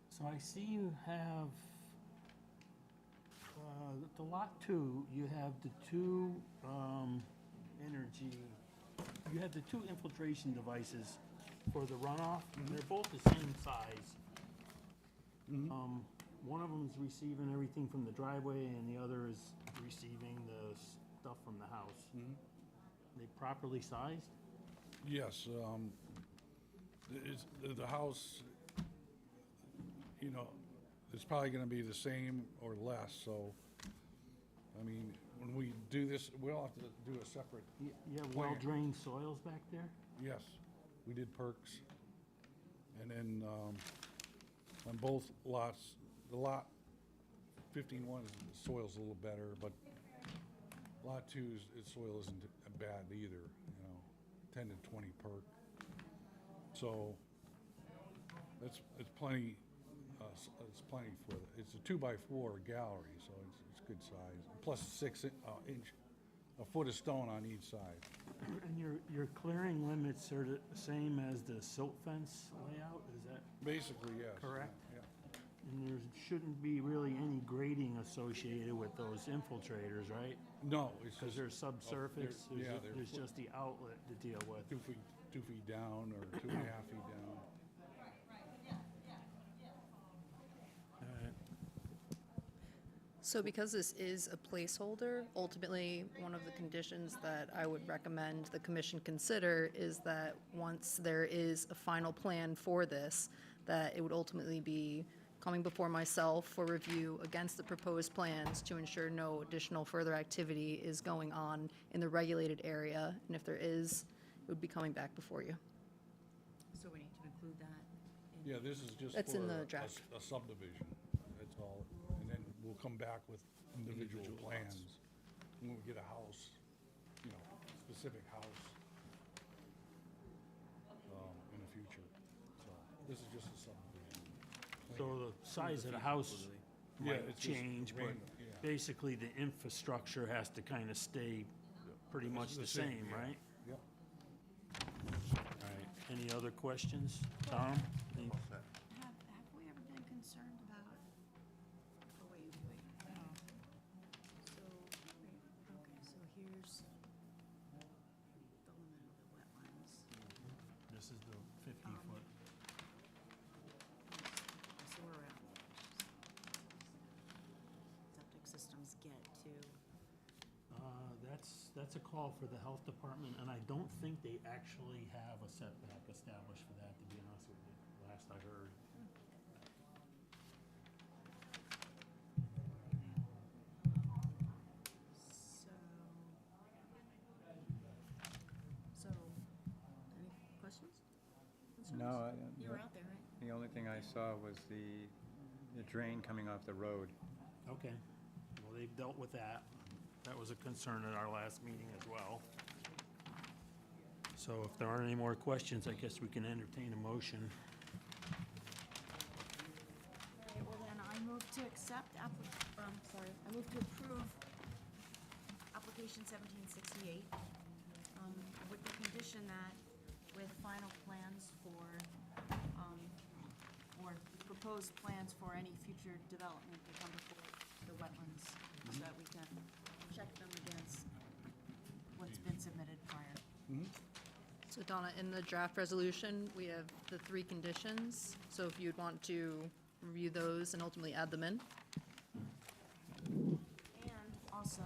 So I see you have, the lot 2, you have the two you have the two infiltration devices for the runoff. They're both the same size. One of them is receiving everything from the driveway, and the other is receiving the stuff from the house. They properly sized? Yes, the house, it's probably gonna be the same or less, so, I mean, when we do this, we'll have to do a separate, You have Plan. well-drained soils back there? yes, we did perks. And then, on both lots, the lot 15-1, the soil's a little better, but lot 2's, its soil isn't bad either, 10 to 20 perk. So, it's plenty, it's plenty for, it's a 2x4 gallery, so it's good size. Plus a foot of stone on each side. And your clearing limits are the same as the silt fence layout, is that, Basically, yes. Correct. Yeah. and there shouldn't be really any grading associated with those infiltrators, right? No, it's Because just they're subsurface, they're- yeah, they're there's foot- just the outlet to deal with. 2 feet down or 2.5 feet down. So because this is a placeholder, ultimately, one of the conditions that I would recommend the commission consider is that once there is a final plan for this, that it would ultimately be coming before myself for review against the proposed plans to ensure no additional further activity is going on in the regulated area, and if there is, it would be coming back before you. So we need to include that in. Yeah, this is just That's in for the a draft. a subdivision, that's all. And then we'll come back with individual plans when we get a house, you know, specific house in the future. So this is just a subdivision. So the size of the house Yeah, might it's just change, but random, yeah. basically the infrastructure has to kind of stay pretty much the same, yeah. right? Yep. All right, any other questions? Tom? Any- Have we ever been concerned about, oh, wait. No. So, okay, so here's the limit of the wetlands. This is the 50-foot. So we're at, septic systems get to, That's a call for the health department, and I don't think they actually have a setback established for that, to be honest with you, last I heard. so, any questions? Concerns? No, You were out there, right? the only thing I saw was the drain coming off the road. Okay, well, they've dealt with that. That was a concern at our last meeting as well. So if there aren't any more questions, I guess we can entertain a motion. Okay, well then, I move to accept I move to approve application 1768, with the condition that with final plans for, or proposed plans for any future development to come before the wetlands, so that we can check them against what's been submitted prior. So Donna, in the draft resolution, we have the 3 conditions, so if you'd want to review those and ultimately add them in. And also,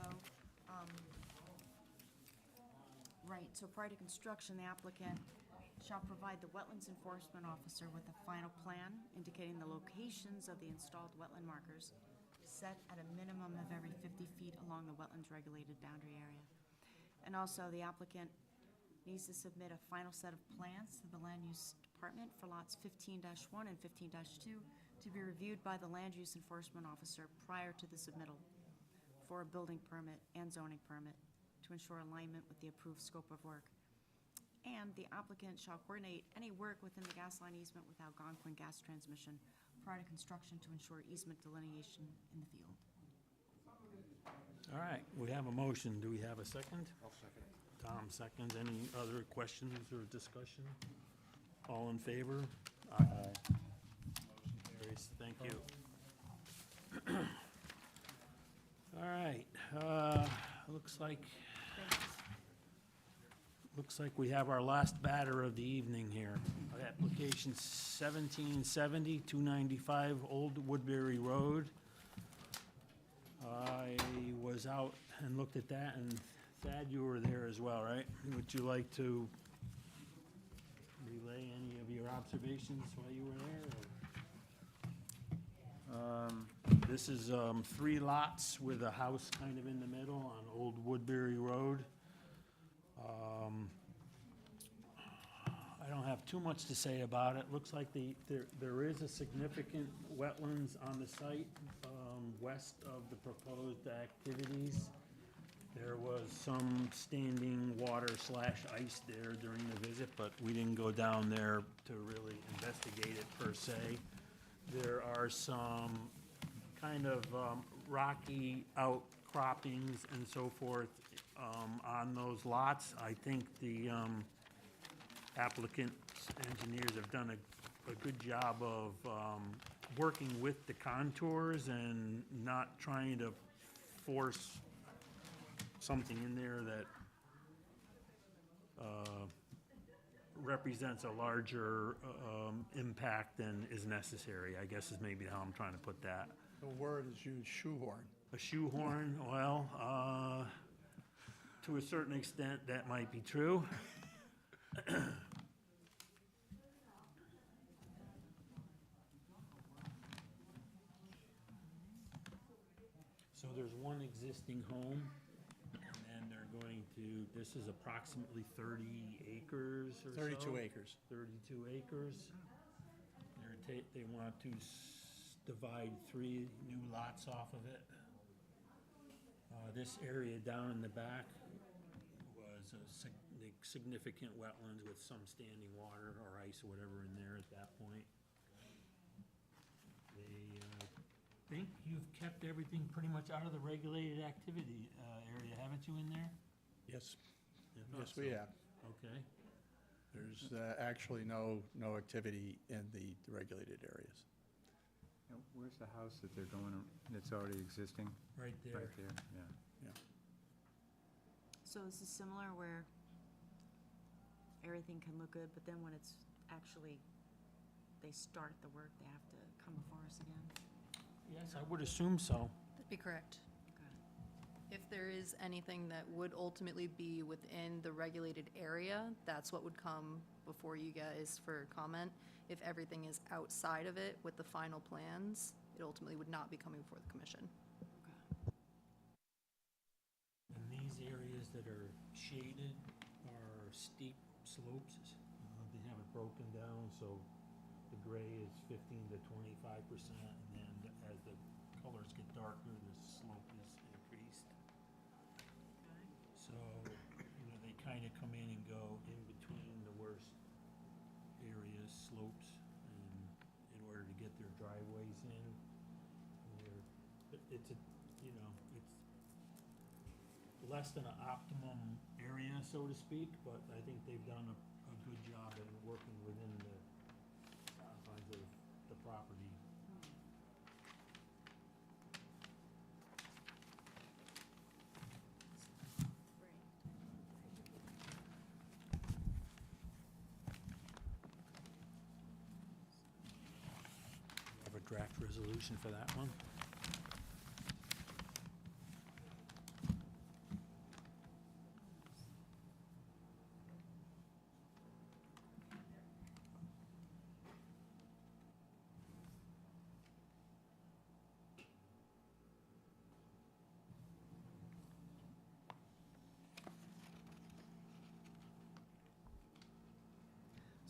right, so prior to construction, the applicant shall provide the wetlands enforcement officer with a final plan indicating the locations of the installed wetland markers set at a minimum of every 50 feet along the wetlands regulated boundary area. And also, the applicant needs to submit a final set of plans to the land use department for lots 15-1 and 15-2 to be reviewed by the land use enforcement officer prior to the submittal for a building permit and zoning permit to ensure alignment with the approved scope of work. And the applicant shall coordinate any work within the gas line easement with Algonquin gas transmission prior to construction to ensure easement delineation in the field. All right, we have a motion. Do we have a second? I'll second. Tom seconds. Any other questions or discussion? All in favor? Aye. Motion carries. Thank you. All right, looks like we have our last batter of the evening here. Application 1770, 295 Old Woodbury Road. I was out and looked at that, and Thad, you were there as well, right? Would you like to relay any of your observations while you were there? This is 3 lots with a house kind of in the middle on Old Woodbury Road. I don't have too much to say about it. Looks like there is a significant wetlands on the site west of the proposed activities. There was some standing water / ice there during the visit, but we didn't go down there to really investigate it per se. There are some kind of rocky outcroppings and so forth on those lots. I think the applicant's engineers have done a good job of working with the contours and not trying to force something in there that represents a larger impact than is necessary, I guess is maybe how I'm trying to put that. The word is used, shoehorn. A shoehorn, well, to a certain extent, that might be true. there's one existing home, and then they're going to, this is approximately 30 acres or so. 32 acres. 32 acres. They want to divide 3 new lots off of it. This area down in the back was a significant wetlands with some standing water or ice or whatever in there at that point. They think you've kept everything pretty much out of the regulated activity area, haven't you, in there? Yes, I thought yes, we so. have. Okay. There's actually no activity in the regulated areas. Now, where's the house that they're going, that's already existing? Right there. Right there, yeah. So this is similar where everything can look good, but then when it's actually, they start the work, they have to come before us again? Yes, I would assume so. That'd be correct. Okay. If there is anything that would ultimately be within the regulated area, that's what would come before you guys for comment. If everything is outside of it with the final plans, it ultimately would not be coming before the commission. And these areas that are shaded are steep slopes. They have it broken down, so the gray is 15 to 25%, and then as the colors get darker, the slope is increased. So, they kind of come in and go in between the worst areas, slopes, and in order to get their driveways in. It's it's less than an optimum area, so to speak, but I think they've done a good job in working within the confines of the property. Have a draft resolution for that one.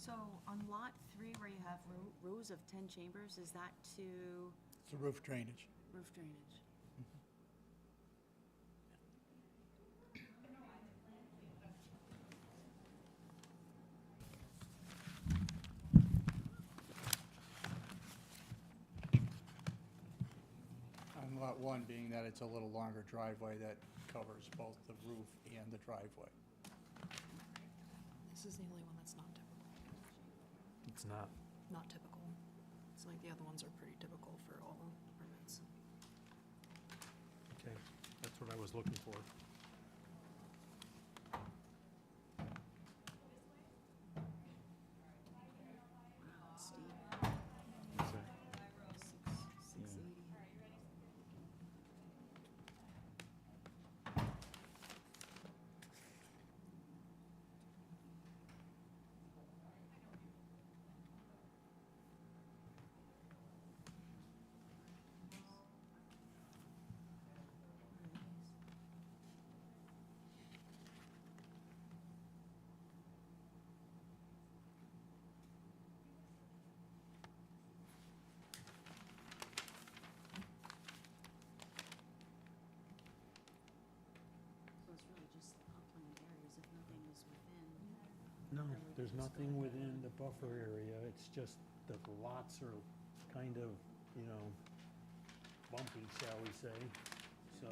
So on lot 3 where you have rows of 10 chambers, is that to It's the roof drainage. roof drainage? On lot 1 being that it's a little longer driveway that covers both the roof and the driveway. This is the only one that's not typical. It's not. Not typical. It's like the other ones are pretty typical for all permits. Okay, that's what I was looking for. Wow, it's steep. What's that? 680. So it's really just the upland areas if nothing is within. No, there's nothing within the buffer area. It's just that the lots are kind of, bumpy, shall we say. So,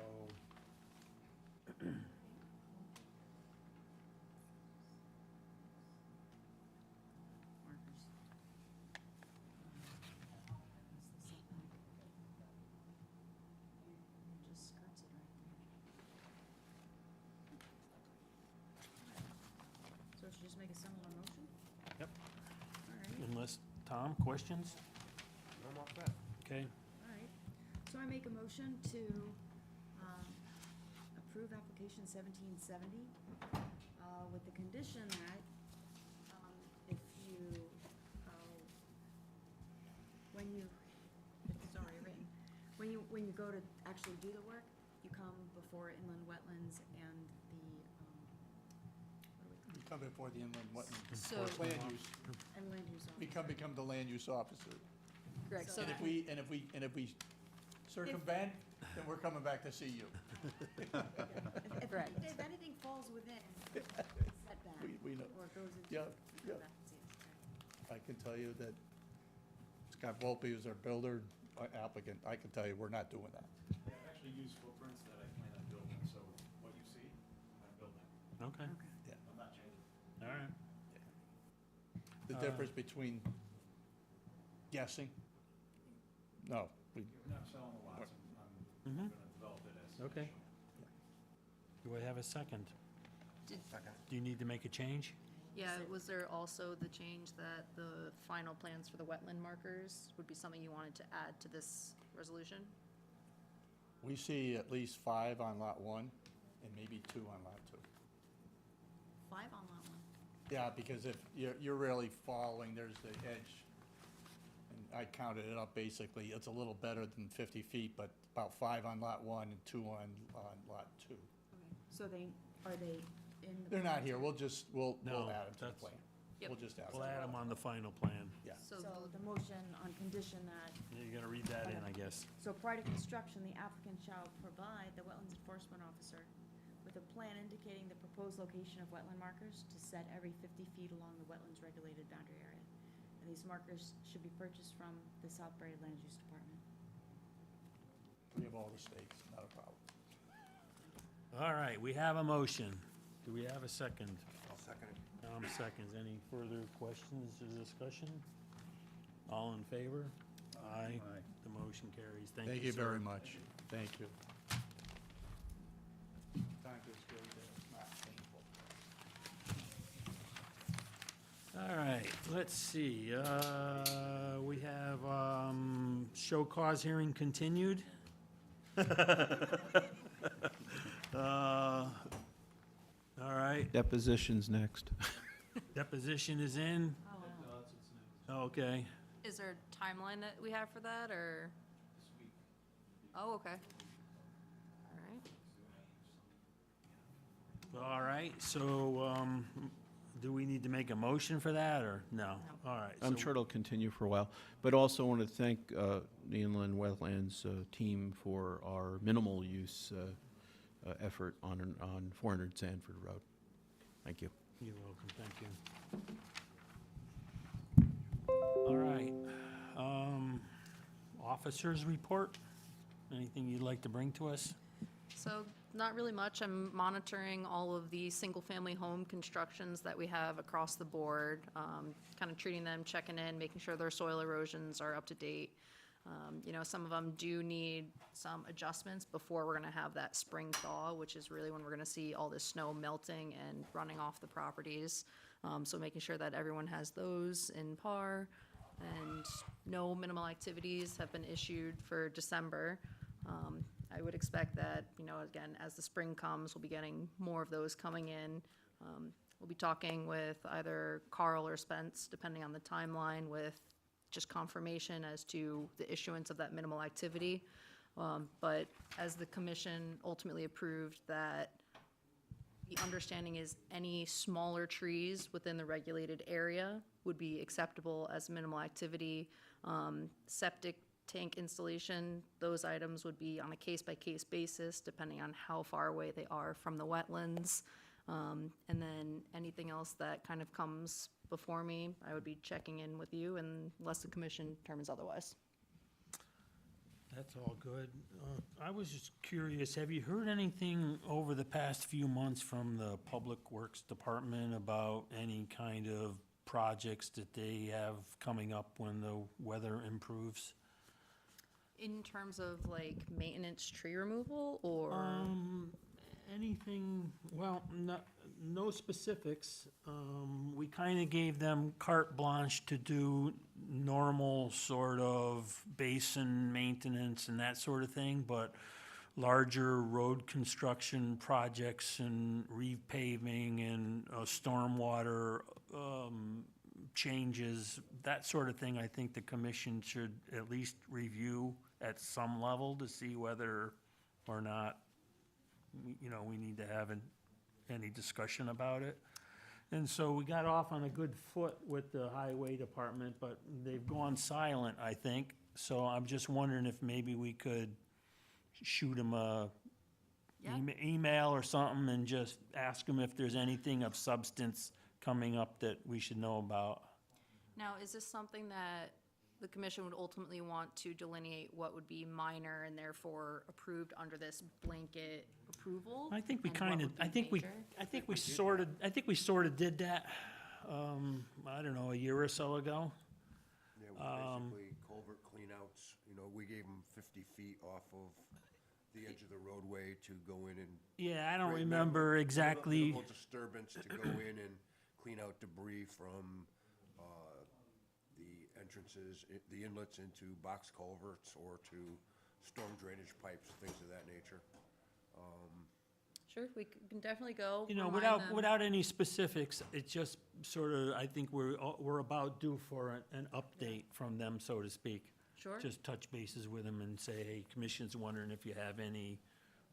Markers. That's the setback. Just skirts it right there. So should just make a similar motion? Yep. All right, unless, Tom, questions? I'm off that. Okay, all right. So I make a motion to approve application 1770 with the condition that if you, when you, it's already written, when you go to actually do the work, come before inland wetlands and the, We come before the inland wetlands, So, land use, and land use we officer. become the land use officer. correct, so And if we circumvent, then we're coming back to see you. Correct. If anything falls within setback We know. or goes into. Yeah, yeah. come back and see us, okay. I can tell you that Scott Volpe is our builder applicant. I can tell you, we're not doing that. I actually use footprints that I plan on building, so what you see, I'm building. Okay, I'm not changing. all right. The difference between guessing, no, We're not selling the lots, I'm Mhm. gonna develop it as. Okay. Do I have a second? Did- Do you need to make a change? yeah, was there also the change that the final plans for the wetland markers would be something you wanted to add to this resolution? we see at least 5 on lot 1 and maybe 2 on lot 2. 5 on lot 1. Yeah, because if you're really following, there's the edge. And I counted it up, basically, it's a little better than 50 feet, but about 5 on lot 1 and 2 on lot 2. Okay, so are they in the? They're not plan? here, we'll No, add them to the that's- plan. Yep. We'll just add We'll them. add them on the final plan. Yeah. So So the motion on condition that, You're gonna read that in, I guess. so prior to construction, the applicant shall provide the wetlands enforcement officer with a plan indicating the proposed location of wetland markers to set every 50 feet along the wetlands regulated boundary area. And these markers should be purchased from the Southbury Land Use Department. We have all the stakes, not a problem. All right, we have a motion. Do we have a second? I'll second it. Seconds. Any further questions or discussion? All in favor? Aye. The motion carries. Thank you, Thank you sir. very much. Thank you. Time to scale that, it's not painful. All right, let's see. We have show cause hearing continued. All right, Deposition's next. deposition is in. Okay. is there a timeline that we have for that, or? Oh, okay. All right. All right, so do we need to make a motion for that, or no? All right. I'm so- sure it'll continue for a while, but also want to thank the Inland Wetlands team for our minimal use effort on 400 Sanford Road. Thank you. You're welcome, thank you. All right, officers report? Anything you'd like to bring to us? So, not really much. I'm monitoring all of the single-family home constructions that we have across the board, kind of treating them, checking in, making sure their soil erosions are up to date. You know, some of them do need some adjustments before we're gonna have that spring thaw, which is really when we're gonna see all this snow melting and running off the properties. So making sure that everyone has those in par, and no minimal activities have been issued for December. I would expect that, you know, again, as the spring comes, we'll be getting more of those coming in. We'll be talking with either Carl or Spence, depending on the timeline, with just confirmation as to the issuance of that minimal activity. But as the commission ultimately approved, that the understanding is any smaller trees within the regulated area would be acceptable as minimal activity. Septic tank installation, those items would be on a case-by-case basis, depending on how far away they are from the wetlands. And then anything else that kind of comes before me, I would be checking in with you unless the commission determines otherwise. That's all good. I was just curious, have you heard anything over the past few months from the Public Works Department about any kind of projects that they have coming up when the weather improves? In terms of like maintenance tree removal or? Anything, well, no specifics. We kind of gave them carte blanche to do normal sort of basin maintenance and that sort of thing, but larger road construction projects and repaving and stormwater changes, that sort of thing, I think the commission should at least review at some level to see whether or not we need to have any discussion about it. And so we got off on a good foot with the highway department, but they've gone silent, I think. So I'm just wondering if maybe we could shoot them a Yeah. email or something and just ask them if there's anything of substance coming up that we should know about. Now, is this something that the commission would ultimately want to delineate what would be minor and therefore approved under this blanket approval? I think we and what kind of, would be I think we sort of did that, I don't know, a year or so ago. Yeah, basically culvert cleanouts, we gave them 50 feet off of the edge of the roadway to go in and. Yeah, I don't create remember exactly. Minimal disturbance to go in and clean out debris from the entrances, the inlets into box culverts or to storm drainage pipes, things of that nature. Sure, we can definitely go. remind Without, them. without any specifics, it's just sort of, I think we're about due for an update from them, so to speak. Sure. Just touch bases with them and say, hey, commission's wondering if you have any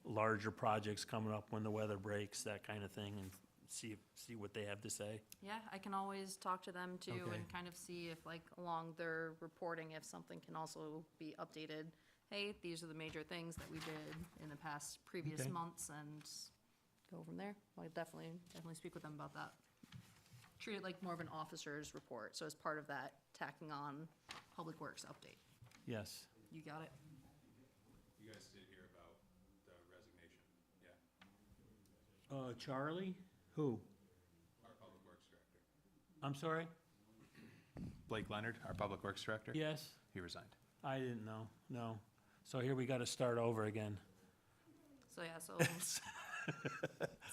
larger projects coming up when the weather breaks, that kind of thing, and see what they have to say. Yeah, I can always talk to them too Okay. and kind of see if like along their reporting, if something can also be updated. Hey, these are the major things that we did in the past previous Okay. months and go from there. I'll definitely speak with them about that. Treat it like more of an officer's report, so as part of that, tacking on Public Works update. Yes. You got it? You guys did hear about the resignation, yeah? Charlie? Who? Our Public Works Director. I'm sorry? Blake Leonard, our Public Works Director, Yes? he resigned. I didn't know, no. So here we gotta start over again. So yeah, so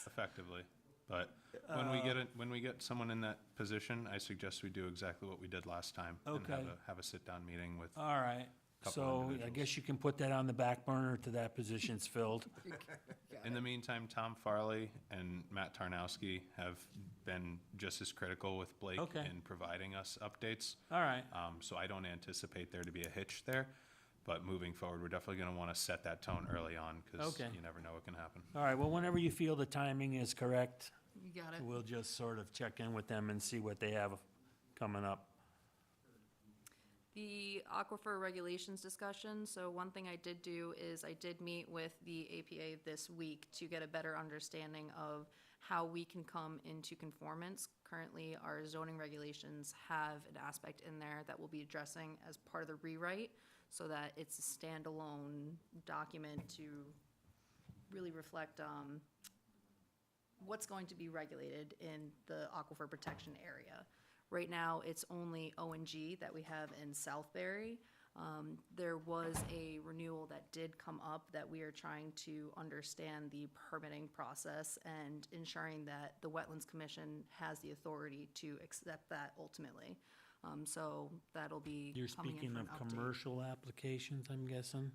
Effectively. But when we get someone in that position, I suggest we do exactly what we did last time. And Okay. have a sit-down meeting with, All right, Couple so I individuals. guess you can put that on the back burner till that position's filled. in the meantime, Tom Farley and Matt Tarnowski have been just as critical with Blake Okay. in providing us updates. All right, So I don't anticipate there to be a hitch there. But moving forward, we're definitely gonna wanna set that tone early on, because Okay. you never know what can happen. all right, well, whenever you feel the timing is correct, you got it. we'll just sort of check in with them and see what they have coming up. The aquifer regulations discussion, so one thing I did do is I did meet with the APA this week to get a better understanding of how we can come into conformance. Currently, our zoning regulations have an aspect in there that we'll be addressing as part of the rewrite, so that it's a standalone document to really reflect what's going to be regulated in the aquifer protection area. Right now, it's only O&G that we have in Southbury. There was a renewal that did come up that we are trying to understand the permitting process and ensuring that the Wetlands Commission has the authority to accept that ultimately. So that'll be You're coming in speaking for of an update. commercial applications, I'm guessing?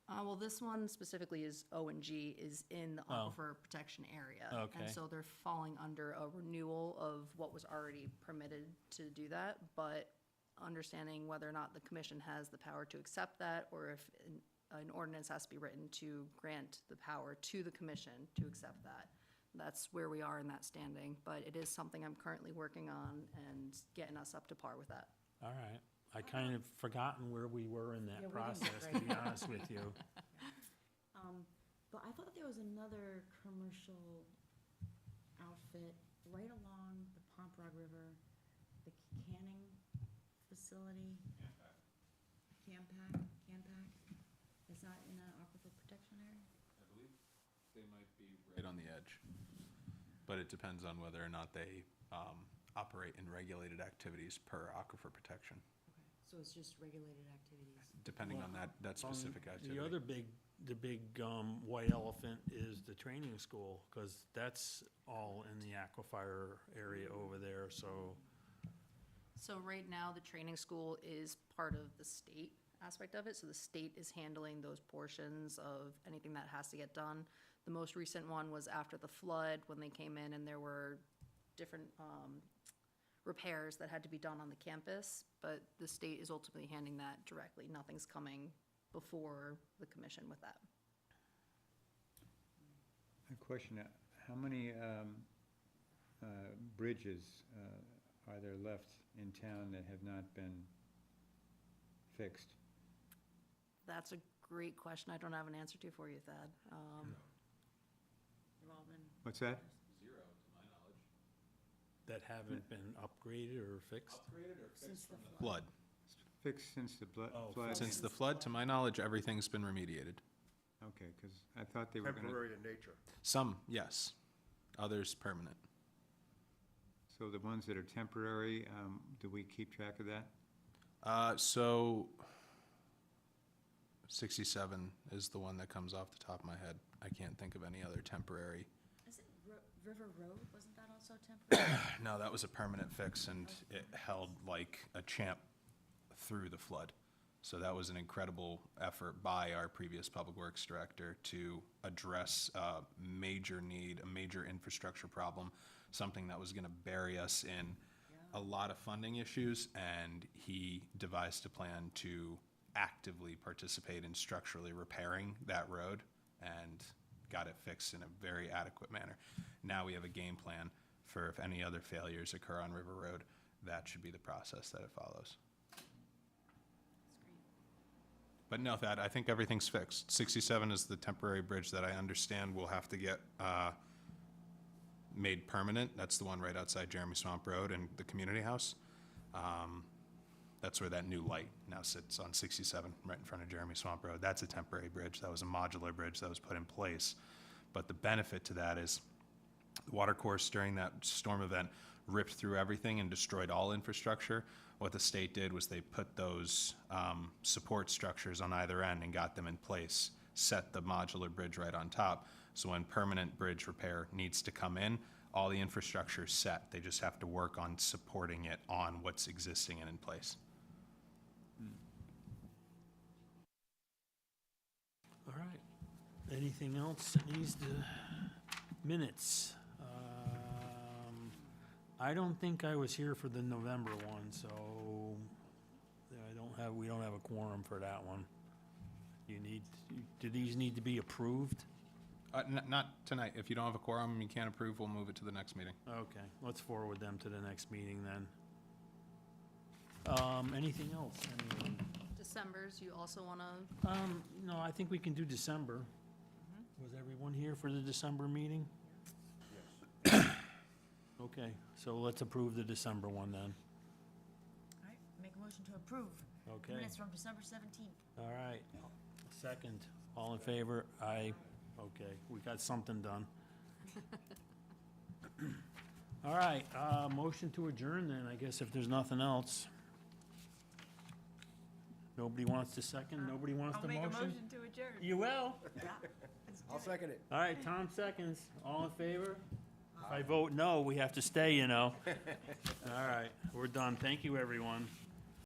Well, this one specifically is O&G is in the Oh. aquifer protection area. Okay. And so they're falling under a renewal of what was already permitted to do that, but understanding whether or not the commission has the power to accept that, or if an ordinance has to be written to grant the power to the commission to accept that. That's where we are in that standing, but it is something I'm currently working on and getting us up to par with that. All right. I kind of forgotten where we were in Yeah, that we didn't get process, to right be into honest with you. But I thought there was another commercial outfit right along the Pompog River, the canning facility. Canpack. Is that in the aquifer protection area? I believe they might be right on the edge, but it depends on whether or not they operate in regulated activities per aquifer protection, So it's just regulated activities. depending on that specific activity. The other big white elephant is the training school, because that's all in the aquifer area over there, so. So right now, the training school is part of the state aspect of it, so the state is handling those portions of anything that has to get done. The most recent one was after the flood, when they came in and there were different repairs that had to be done on the campus, but the state is ultimately handling that directly. Nothing's coming before the commission with that. A question, how many bridges are there left in town that have not been fixed? That's a great question. I don't have an answer to for you, Thad. They've all been What's that? That haven't been upgraded or fixed? since the flood. Flood. Fixed since the Oh, flood? Since the flood, to my knowledge, everything's been remediated. Okay, because I thought they were gonna, Temporary in nature. Some, yes. Others, permanent. so the ones that are temporary, do we keep track of that? So 67 is the one that comes off the top of my head. I can't think of any other temporary. Is it River Road? Wasn't that also temporary? No, that was a permanent fix, and it held like a champ through the flood. So that was an incredible effort by our previous Public Works Director to address a major need, a major infrastructure problem, something that was gonna bury us in a lot of funding issues, and he devised a plan to actively participate in structurally repairing that road and got it fixed in a very adequate manner. Now we have a game plan for if any other failures occur on River Road, that should be the process that it follows. But no, Thad, I think everything's fixed. 67 is the temporary bridge that I understand will have to get made permanent. That's the one right outside Jeremy Swamp Road and the community house. That's where that new light now sits, on 67, right in front of Jeremy Swamp Road. That's a temporary bridge. That was a modular bridge that was put in place. But the benefit to that is the water course during that storm event ripped through everything and destroyed all infrastructure. What the state did was they put those support structures on either end and got them in place, set the modular bridge right on top. So when permanent bridge repair needs to come in, all the infrastructure is set. They just have to work on supporting it on what's existing and in place. All right. Anything else that needs to, minutes? I don't think I was here for the November one, so we don't have a quorum for that one. Do these need to be approved? Not tonight. If you don't have a quorum, you can't approve, we'll move it to the next meeting. Okay, let's forward them to the next meeting then. Anything else? Anyone? December's, you also wanna, No, I think we can do December. Was everyone here for the December meeting? Yes. Okay, so let's approve the December one then. All right, make a motion to approve. Okay, Minutes from December 17th. all right. Second, all in favor? Aye. Okay, we got something done. All right, motion to adjourn then, I guess, if there's nothing else. Nobody wants to second? Nobody wants the motion? I'll make a motion to adjourn. You will? I'll second it. All right, Tom seconds. All in favor? If I vote no, we have to stay, you know. All right, we're done. Thank you, everyone.